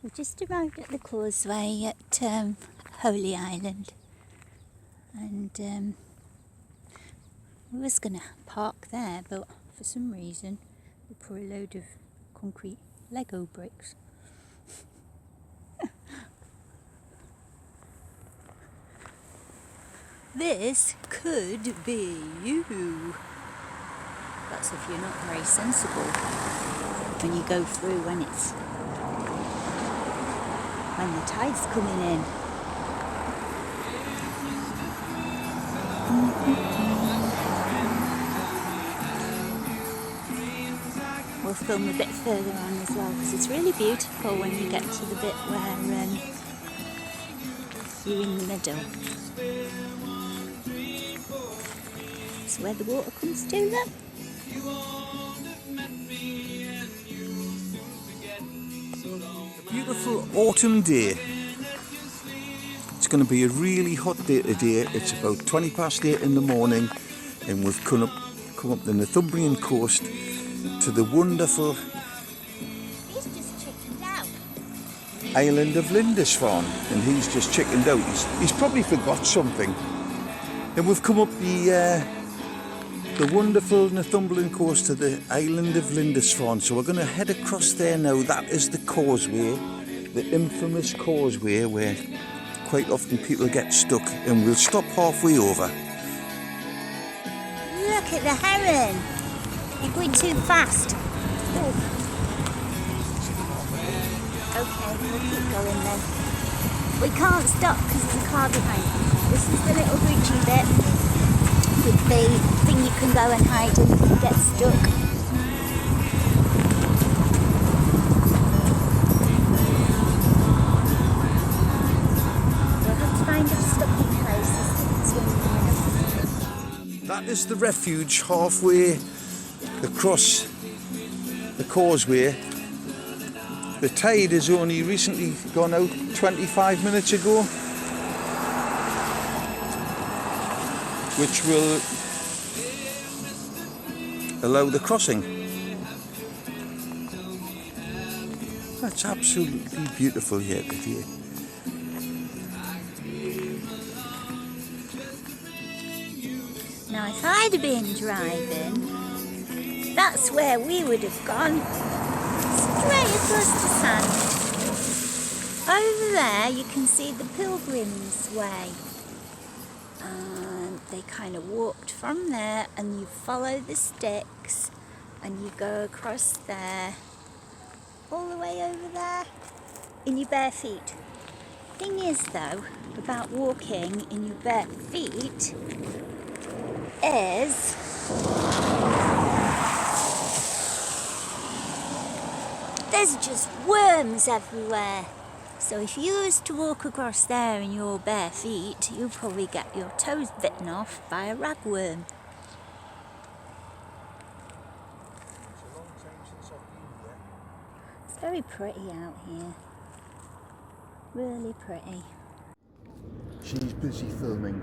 We've just arrived at the causeway at Holy Island, and we was going to park there, but for some reason we put a load of concrete Lego bricks. This could be you. That's if you're not very sensible when you go through when the tide's coming in. We'll film a bit further on as well, because it's really beautiful when you get to the bit where you're in the middle. It's where the water comes to then. Beautiful autumn day. It's going to be a really hot day today. It's about 20 past 8 in the morning, and we've come up the Northumbrian coast to the wonderful island of Lindisfarne, and he's just chickened out. He's probably forgot something. And we've come up the wonderful Northumbrian coast to the island of Lindisfarne. So we're going to head across there now. That is the causeway, the infamous causeway where quite often people get stuck, and we'll stop halfway over. Look at the heron. You're going too fast. Oh. Okay, we'll keep going then. We can't stop because there's a car behind us. This is the little bridgey bit with the thing you can go and hide in if you get stuck. We'll have to find a stopping place. That is the refuge halfway across the causeway. The tide has only recently gone out 25 minutes ago, which will allow the crossing. That's absolutely beautiful here today. Now if I'd have been driving, that's where we would have gone. Straight across the sand. Over there you can see the Pilgrim's Way. And they kind of walked from there, and you follow the sticks and you go across there, all the way over there in your bare feet. Thing is though, about walking in your bare feet is there's just worms everywhere. So if you was to walk across there in your bare feet, you'll probably get your toes bitten off by a ragworm. It's very pretty out here. Really pretty. She's busy filming.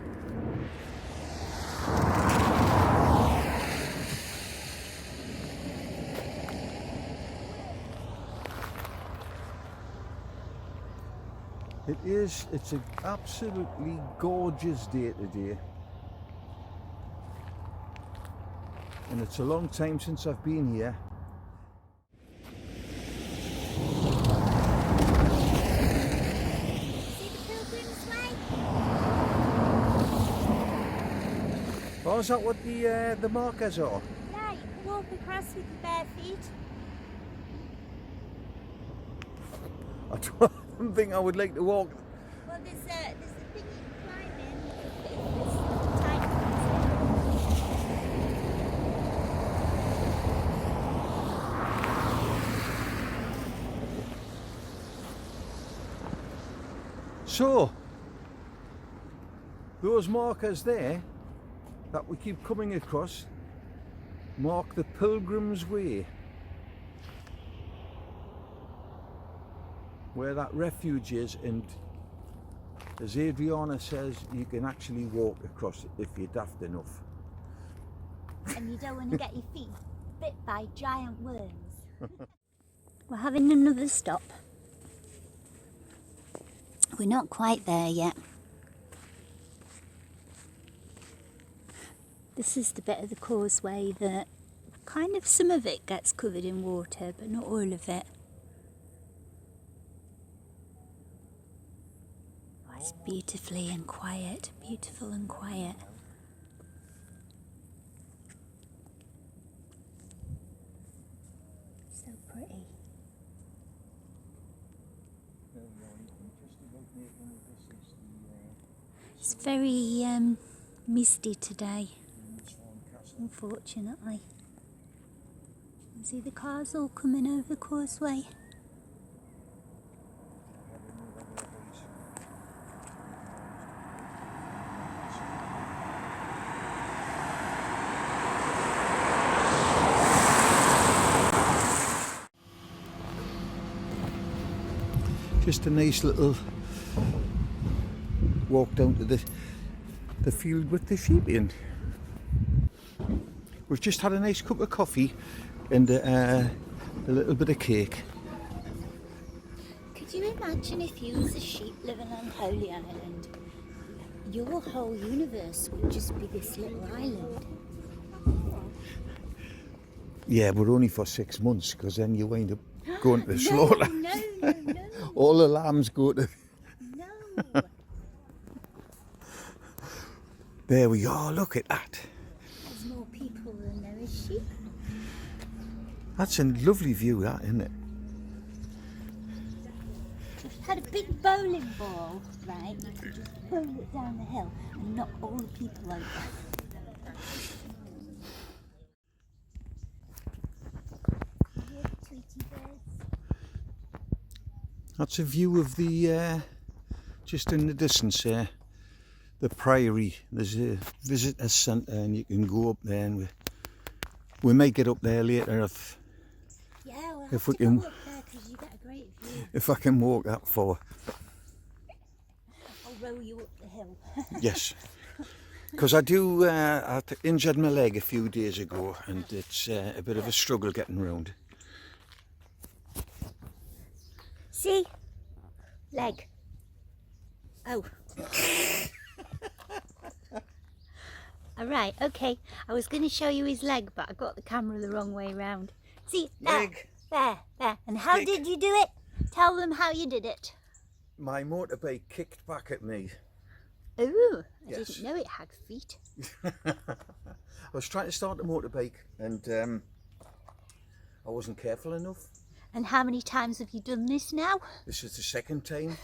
It's an absolutely gorgeous day today. And it's a long time since I've been here. See the Pilgrim's Way? Oh, is that what the markers are? Yeah, you can walk across with your bare feet. I don't think I would like to walk. Well, there's a thing you can climb in if this tide So, those markers there that we keep coming across mark the Pilgrim's Way, where that refuge is, and as Adriana says, you can actually walk across it if you're daft enough. and you don't want to get your feet bit by giant worms. We're having another stop We're not quite there yet. This is the bit of the causeway that kind of some of it gets covered in water, but not all of it. Oh, it's beautiful and quiet. So pretty. It's very misty today, unfortunately. You see the cars all coming over the causeway. Just a nice little walk down to the field with the sheep in. We've just had a nice cup of coffee and a little bit of cake. Could you imagine if you was a sheep living on Holy Island? Your whole universe would just be this little island. Yeah, but only for 6 months, because then you wind up going to the slaughter. No. All the lambs go to... No. There we are, look at that. There's more people than there is sheep. That's a lovely view, that, isn't it? Had a big bowling ball, right? You could just bowl it down the hill and knock all the people over. That's a view of the, just in the distance there, the Priory. There's a visitor centre and you can go up there, and we may get up there later if We'll if have we to can, go up there because you get a great view. if I can walk that far. I'll row you up the hill. Yes, because I injured my leg a few days ago, and it's a bit of a struggle getting round. See? Leg. Oh. Alright, okay. I was going to show you his leg, but I got the camera the wrong way round. See? Leg. There. And how Kick. did you do it? Tell them how you did it. My motorbike kicked back at me. Ooh, I Yes. didn't know it had feet. I was trying to start the motorbike and I wasn't careful enough. And how many times have you done this now? This is the second time,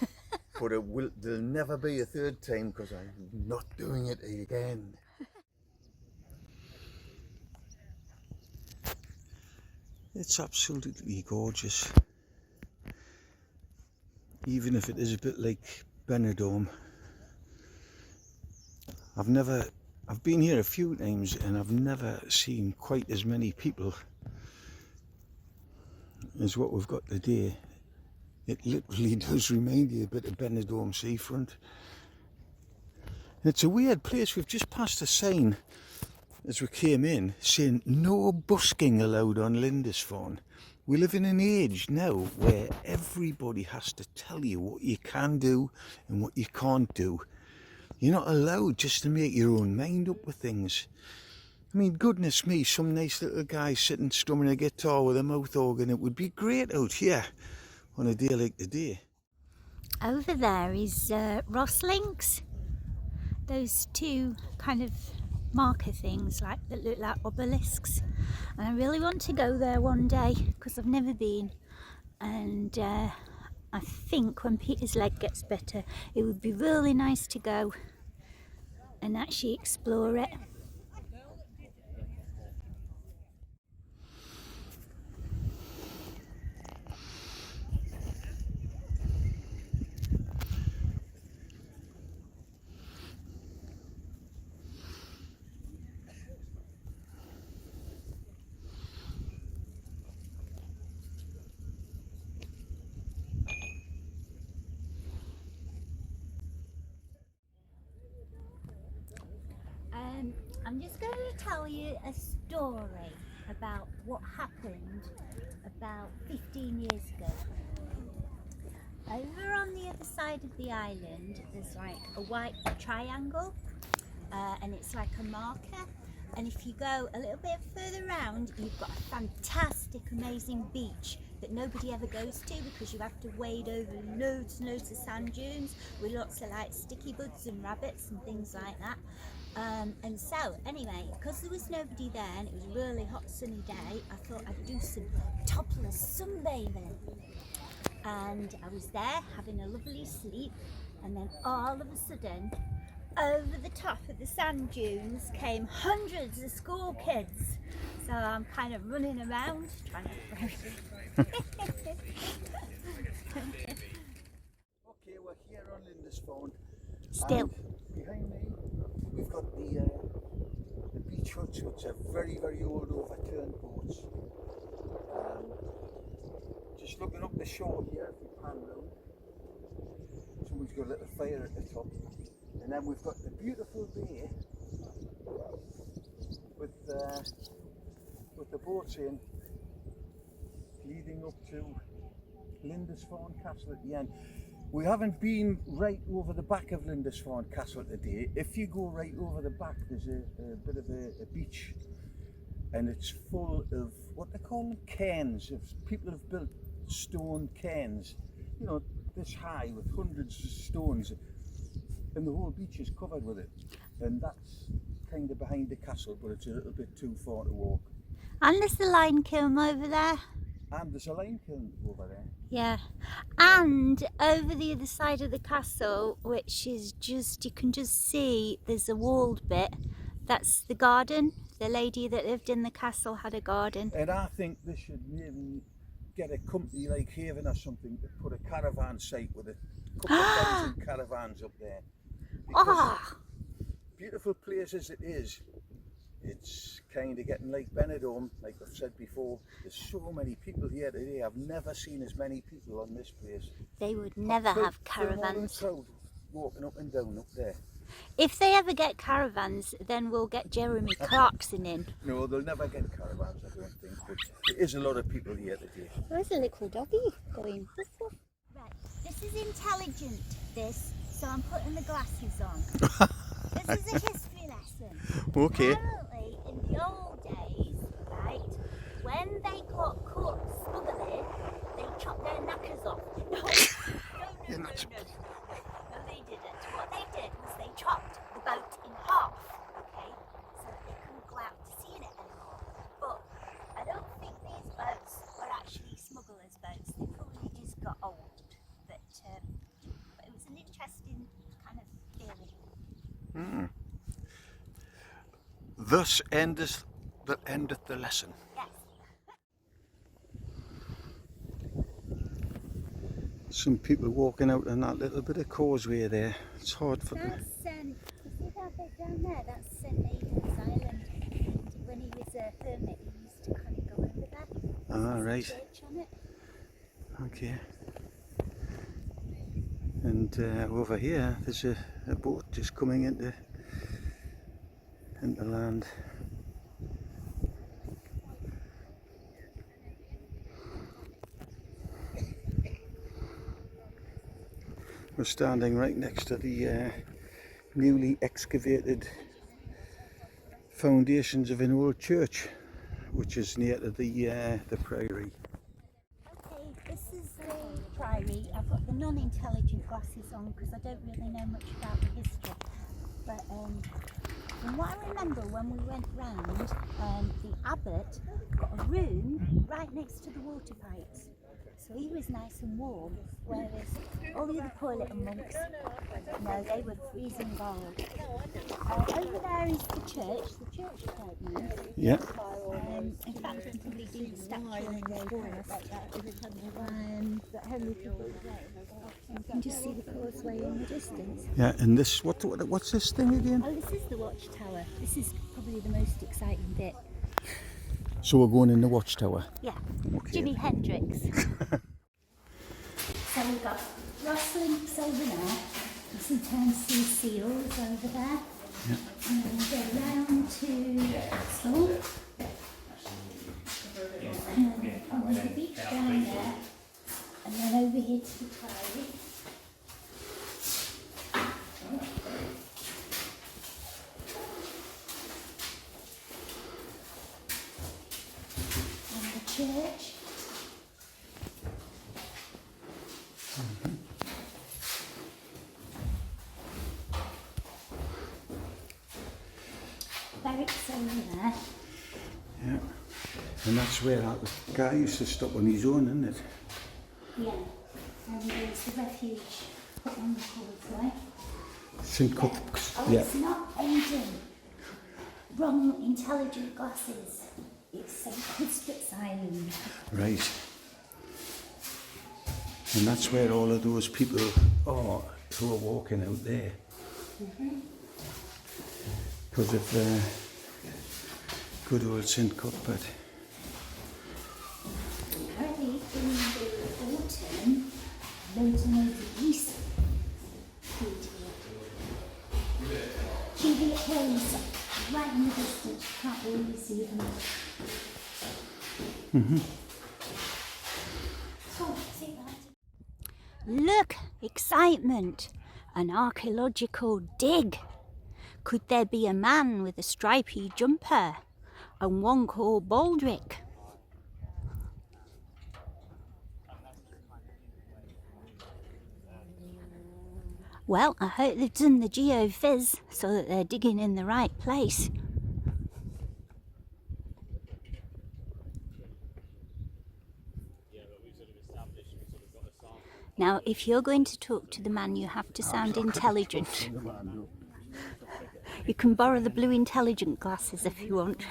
but there'll never be a third time because I'm not doing it again. It's absolutely gorgeous. Even if it is a bit like Benidorm. I've been here a few times and I've never seen quite as many people as what we've got today. It literally does remind you a bit of Benidorm seafront. It's a weird place. We've just passed a sign as we came in saying no busking allowed on Lindisfarne. We live in an age now where everybody has to tell you what you can do and what you can't do. You're not allowed just to make your own mind up with things. I mean, goodness me, some nice little guy sitting strumming a guitar with a mouth organ. It would be great out here on a day like today. Over there is Rosslinks. Those two kind of marker things that look like obelisks. And I really want to go there one day because I've never been. And I think when Peter's leg gets better, it would be really nice to go and actually explore it. I'm just going to tell you a story about what happened about 15 years ago. Over on the other side of the island, there's like a white triangle, and it's like a marker. And if you go a little bit further around, you've got a fantastic, amazing beach that nobody ever goes to because you have to wade over loads and loads of sand dunes with lots of like sticky buds and rabbits and things like that. And so anyway, because there was nobody there and it was a really hot sunny day, I thought I'd do some topless sunbathing. And I was there having a lovely sleep, and then all of a sudden, over the top of the sand dunes came hundreds of school kids. So I'm kind of running around trying to Okay, we're here on Lindisfarne. Still. And behind me, we've got the beach huts, which are very, very old overturned boats. Just looking up the shore here, if we pan round, someone's got a little fire at the top. And then we've got the beautiful bay with the boats in, leading up to Lindisfarne Castle at the end. We haven't been right over the back of Lindisfarne Castle today. If you go right over the back, there's a bit of a beach, and it's full of what they call them cairns. People have built stone cairns, you know, this high with hundreds of stones, and the whole beach is covered with it. And that's kind of behind the castle, but it's a little bit too far to walk. And there's the lime kiln over there. And there's a lime kiln over there. Yeah, and over the other side of the castle, which is just, you can just see there's a walled bit. That's the garden. The lady that lived in the castle had a garden. And I think they should maybe get a company like Haven or something to put a caravan site with a couple of thousand caravans up there. Because beautiful place as it is, it's kind of getting like Benidorm, like I've said before. There's so many people here today. I've never seen as many people on this place. They would never have caravans. Walking up and down up there. If they ever get caravans, then we'll get Jeremy Clarkson in. No, they'll never get caravans, I don't think. But there is a lot of people here today. There's a little doggy going. Right, this is intelligent, this, so I'm putting the glasses on. This is a history lesson. Okay. Apparently, in the old days, right, when they got caught smuggling, they chopped their knackers off. No, no, they didn't. What they did was they chopped the boat in half, okay, so that they couldn't go out to sea in it anymore. But I don't think these boats were actually smugglers' boats. They probably just got old. But it was an interesting kind of theory. Thus endeth the lesson. Yes. Some people walking out on that little bit of causeway there. It's hard for them. That's, you see that bit down there? That's St. Aidan's Island. And when he was a hermit, he used to kind of go over there. Ah, right. There's a church on it. Okay. And over here, there's a boat just coming into land. We're standing right next to the newly excavated foundations of an old church, which is near to the priory. Okay, this is the priory. I've got the non-intelligent glasses on because I don't really know much about the history. But from what I remember, when we went round, the abbot got a room right next to the water pipes. So he was nice and warm, whereas all the other poor little monks, no, they were freezing cold. Over there is the church is quite nice. Yeah. In fact, you can probably do the statue in the like that. You can just see the causeway in the distance. Yeah, and this, what's this thing again? Oh, this is the watchtower. This is probably the most exciting bit. So we're going in the watchtower? Yeah, Okay. Jimi Hendrix. So we've got Ross Links over there, and sometimes see seals over there. Yeah. And then we go round to Castle. And on the beach down there. And then over over here to the toilet. And the church. Barracks over there. Yeah. And that's where that guy used to stop on his own, isn't it? Yeah. And there's the refuge put on the causeway. St. Cuthbert's. Oh, Yeah. it's not Aiden. Wrong intelligent glasses. It's St. Cuthbert's Island. Right. And that's where all of those people are who are walking out there. Because of good old St. Cuthbert. Apparently in the autumn, loads and loads of geese feed here. Cubic hills, right in the distance, you can't really see them. Oh, see that? Look, excitement, an archaeological dig. Could there be a man with a stripy jumper and one called Baldric? Well, I hope they've done the geophys so that they're digging in the right place. Now, if you're going to talk to the man, you have to sound intelligent. You can borrow the blue intelligent glasses if you want.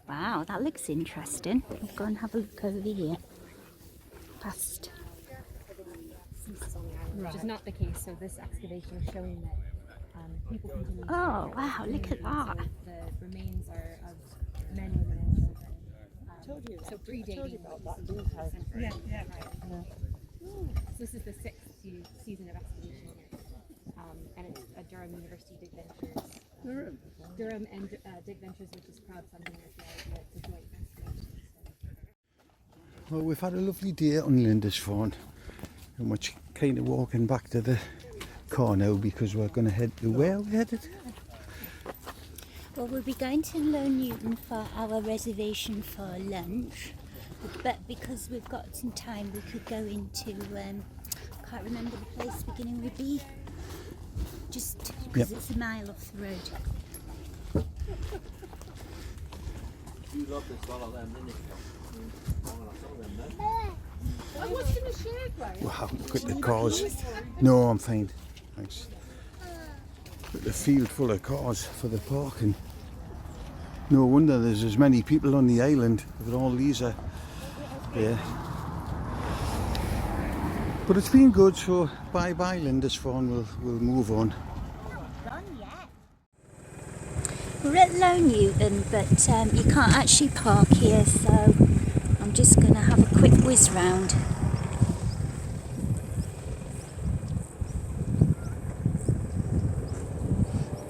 Wow, that looks interesting. I'll go and have a look over here. Past. Which is not the case, so this excavation is showing that people continue. Oh, wow, look at that. The remains are of men, women, and children. So predating. Yeah. So this is the sixth season of excavation here, and it's a Durham University Dig Ventures. Durham and Dig Ventures, which is crowdfunding archaeology. It's a joint excavation. Well, we've had a lovely day on Lindisfarne, and we're kind of walking back to the car now because we're going to head to where we headed. Well, we'll be going to Low Newton for our reservation for lunch, but because we've got some time, we could go into, can't remember the place beginning with B, just because it's a mile off the road. You love this one of them, didn't you? Wow, look at the cars. No, I'm fine. Thanks. Look at the field full of cars for the parking. No wonder there's as many people on the island with all these are there. But it's been good, so bye bye Lindisfarne, we'll move on. We're at Low Newton, but you can't actually park here, so I'm just going to have a quick whiz round.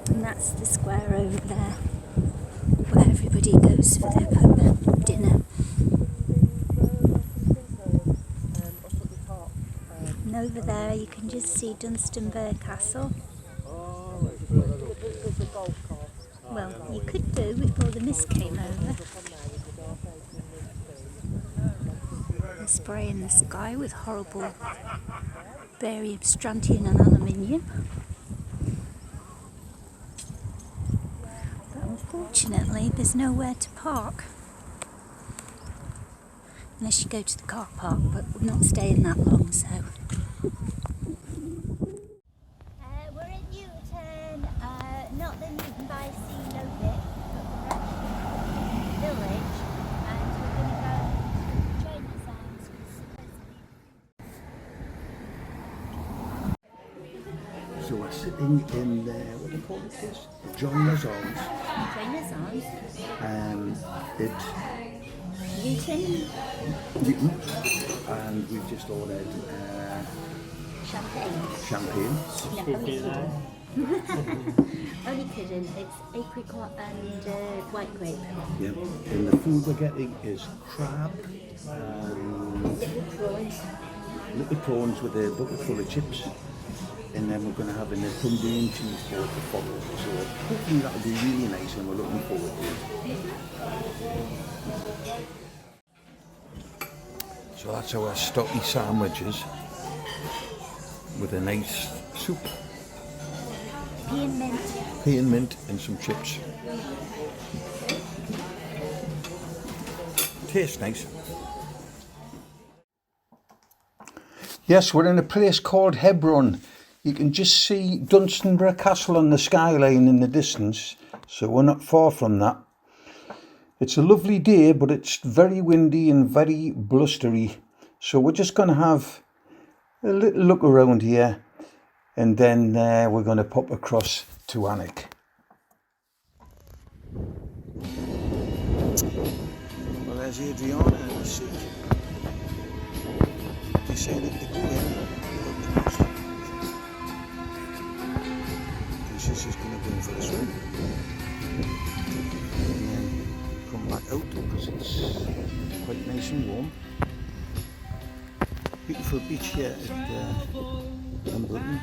And that's the square over there, where everybody goes for their pub dinner. And over there you can just see Dunstanburgh Castle. Well, you could do before the mist came over. And spray in the sky with horrible barium, strontium and aluminium. But unfortunately there's nowhere to park. Unless you go to the car park, but we're not staying that long, so. We're in Newton, not the Newton by sea no bit, but we're actually in the village, and we're going to go to Chinese house. So we're sitting in what do you call this? John Lazar's. It's Newton, and we've just ordered Champagne. champagne. Only kidding, it's apricot and white grape. Yeah. And the food we're getting is crab, little prawns with a bucket full of chips. And then we're going to have a Northumbrian cheese board to follow. So hopefully that'll be really nice and we're looking forward to it. So that's our stocky sandwiches with a nice soup, Pea and mint. pea and mint and some chips. Tastes nice. Yes, we're in a place called Hebron. You can just see Dunstanburgh Castle on the skyline in the distance, so we're not far from that. It's a lovely day, but it's very windy and very blustery, so we're just going to have a little look around here, and then we're going to pop across to Alnwick. Well, there's Adriana in the sea. Decided to go in. She's just going to go in for a swim and then come back out because it's quite nice and warm. Beautiful beach here at Wimbledon.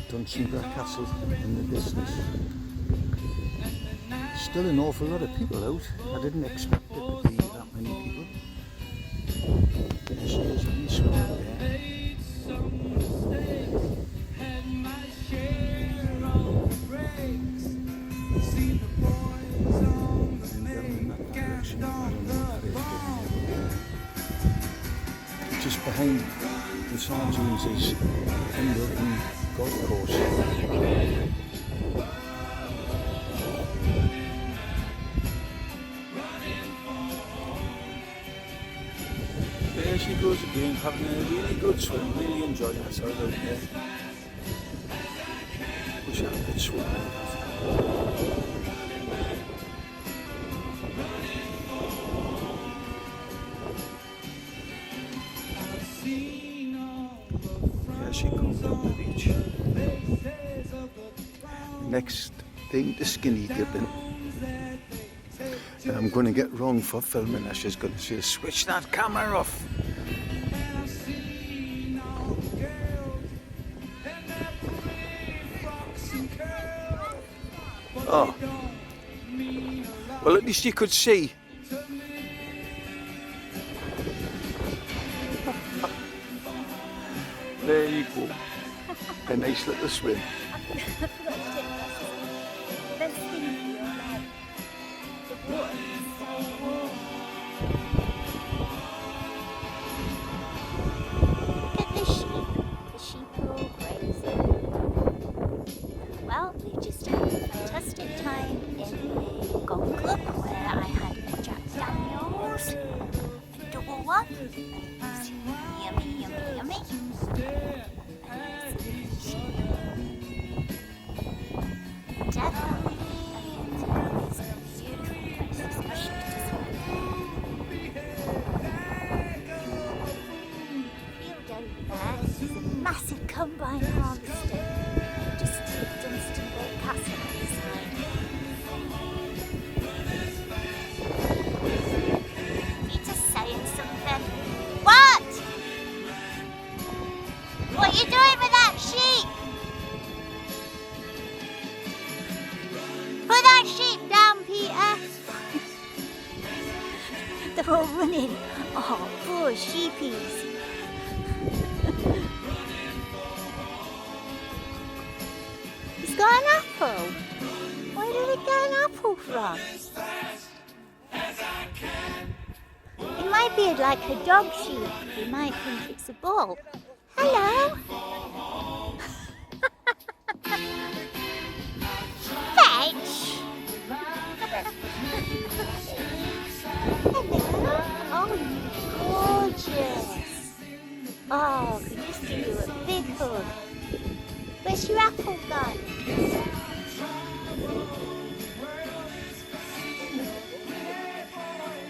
Dunstanburgh Castle in the distance. Still an awful lot of people out. I didn't expect it to be that many people. There she is, really swimming there. Just behind the Sargents is Wimbledon Golf Course. There she goes again, having a really good swim, really enjoying herself out there. Wish I could swim like that. She comes down the beach. Next thing to skinny dipping. And I'm going to get wrong for filming her. She's going to say, switch that camera off. Oh. Well, at least you could see. There you go. A nice little swim. I forgot to take glasses. Best thing for your life. The water is so warm. Look at the sheep. The sheep are all grazing. Well, we just had a fantastic time in the golf club where I had a Jack Daniels, a double one. Yummy, yummy, yummy. Definitely, it's a beautiful place, especially to swim. Field over there is a massive combine harvester, just to Dunstanburgh Castle on the side. Peter's saying something. What? What are you doing with that sheep? Put that sheep down, Peter. They're all running. Oh, poor sheepies. He's got an apple. Where did he get an apple from? It might be like a dog sheep. You might think it's a bull. Hello. Fetch. Hello. Oh, you're gorgeous. Oh, could just give you a big hug. Where's your apple gone?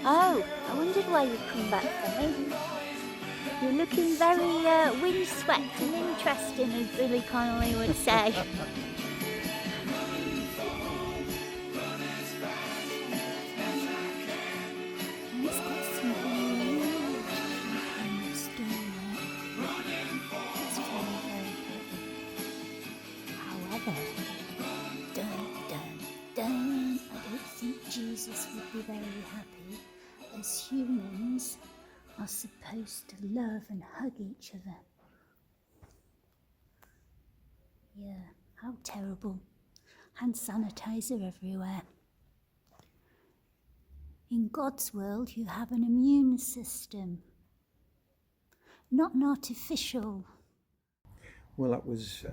Oh, I wondered why you'd come back for me. You're looking very windswept and interesting, as Billy Connolly would say. It's got some beautiful kind of story. It's very, very pretty. However, dun dun dun, I don't think Jesus would be very happy, as humans are supposed to love and hug each other. Yeah, how terrible. Hand sanitizer everywhere. In God's world, you have an immune system, not an artificial. Well, that was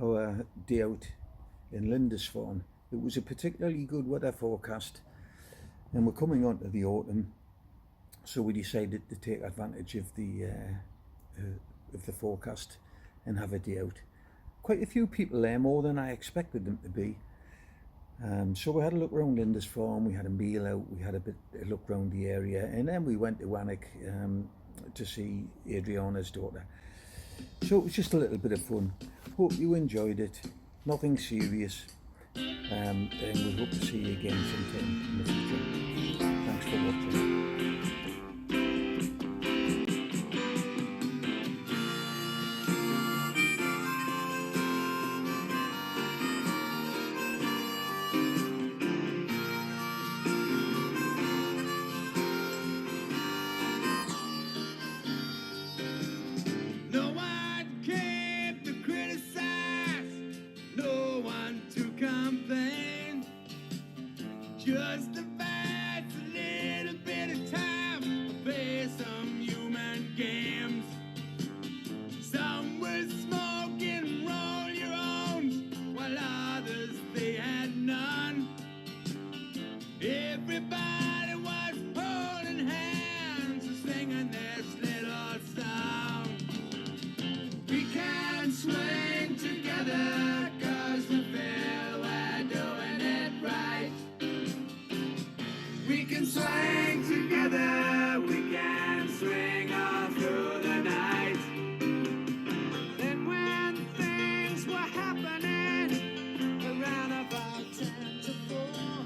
our day out in Lindisfarne. It was a particularly good weather forecast, and we're coming on to the autumn, so we decided to take advantage of the forecast and have a day out. Quite a few people there, more than I expected them to be. So we had a look around Lindisfarne, we had a meal out, we had a look around the area, and then we went to Wannock to see Adriana's daughter. So it was just a little bit of fun. Hope you enjoyed it. Nothing serious. And we hope to see you again sometime in the future. Thanks for watching. No one came to criticize, no one to complain. Just a little bit of time to play some human games. Some were smoking roll your own, while others they had none. Everybody was holding hands and singing this little song. We can swing together, 'cause we feel we're doing it right. We can swing together, we can swing all through the night. Then when things were happening around about 10 to 4,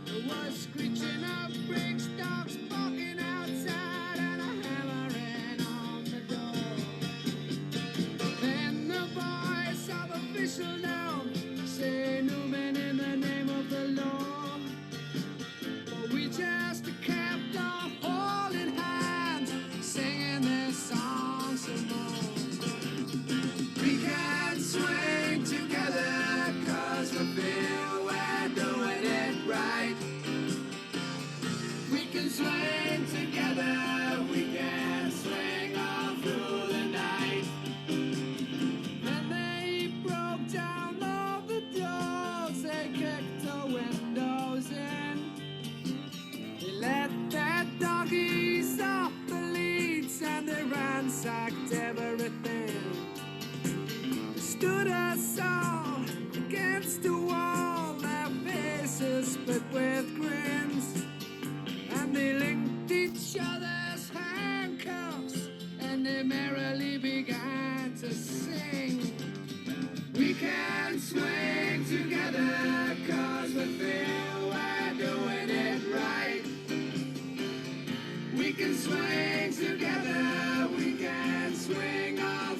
there was screeching of bricks, dogs barking outside, and a hammering on the door. Then the voice of official now say, "Newman, in the name of the law." But we just kept on holding hands, singing this song some more. We can swing together, 'cause we feel we're doing it right. We can swing together, we can swing all through the night. And they broke down all the doors, they kicked the windows in. They let their doggies off the leads, and they ransacked everything. They stood us all against the wall, their faces split with grins. And they linked each other's handcuffs, and they merrily began to sing. We can swing together, 'cause we feel we're doing it right. We can swing together, we can swing on.